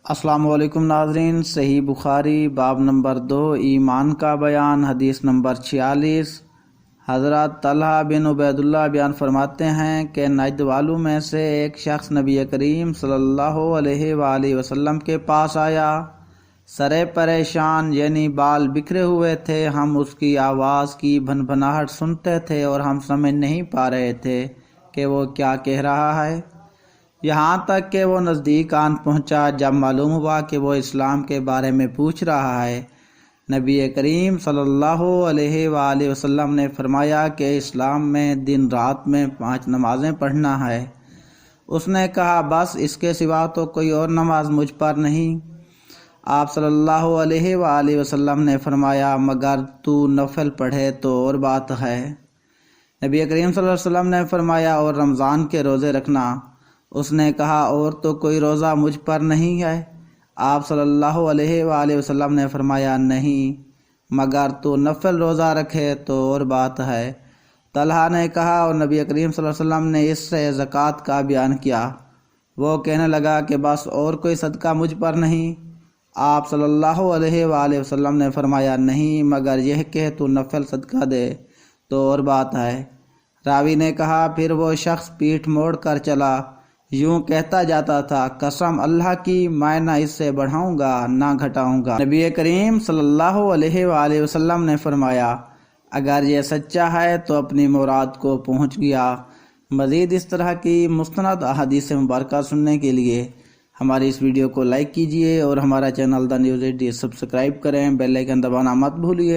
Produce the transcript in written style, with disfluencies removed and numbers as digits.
السلام علیکم ناظرین، صحیح بخاری باب نمبر 2 ایمان کا بیان، حدیث نمبر 46۔ حضرت طلحہ بن عبید اللہ بیان فرماتے ہیں کہ نجد والوں میں سے ایک شخص نبی کریم صلی اللہ علیہ وآلہ وسلم کے پاس آیا، سرے پریشان یعنی بال بکھرے ہوئے تھے۔ ہم اس کی آواز کی بھنبھناہٹ سنتے تھے اور ہم سمجھ نہیں پا رہے تھے کہ وہ کیا کہہ رہا ہے، یہاں تک کہ وہ نزدیک آن پہنچا۔ جب معلوم ہوا کہ وہ اسلام کے بارے میں پوچھ رہا ہے، نبی کریم صلی اللہ علیہ وآلہ وسلم نے فرمایا کہ اسلام میں دن رات میں 5 نمازیں پڑھنا ہے۔ اس نے کہا، بس اس کے سوا تو کوئی اور نماز مجھ پر نہیں۔ آپ صلی اللہ علیہ وآلہ وسلم نے فرمایا، مگر تو نفل پڑھے تو اور بات ہے۔ نبی کریم صلی اللہ علیہ وسلم نے فرمایا، اور رمضان کے روزے رکھنا۔ اس نے کہا، اور تو کوئی روزہ مجھ پر نہیں ہے۔ آپ صلی اللہ علیہ وآلہ وسلم نے فرمایا، نہیں، مگر تو نفل روزہ رکھے تو اور بات ہے۔ طلحہ نے کہا، اور نبی کریم صلی اللہ علیہ وسلم نے اس سے زکوٰۃ کا بیان کیا۔ وہ کہنے لگا کہ بس اور کوئی صدقہ مجھ پر نہیں۔ آپ صلی اللہ علیہ وآلہ وسلم نے فرمایا، نہیں، مگر یہ کہ تو نفل صدقہ دے تو اور بات ہے۔ راوی نے کہا، پھر وہ شخص پیٹھ موڑ کر چلا، یوں کہتا جاتا تھا، قسم اللہ کی، میں نہ اس سے بڑھاؤں گا نہ گھٹاؤں گا۔ نبی کریم صلی اللہ علیہ وآلہ وسلم نے فرمایا، اگر یہ سچا ہے تو اپنی مراد کو پہنچ گیا۔ مزید اس طرح کی مستند احادیث مبارکہ سننے کے لیے ہماری اس ویڈیو کو لائک کیجئے اور ہمارا چینل دا نیوز 8 سبسکرائب کریں، بیل آئیکن دبانا مت بھولیے۔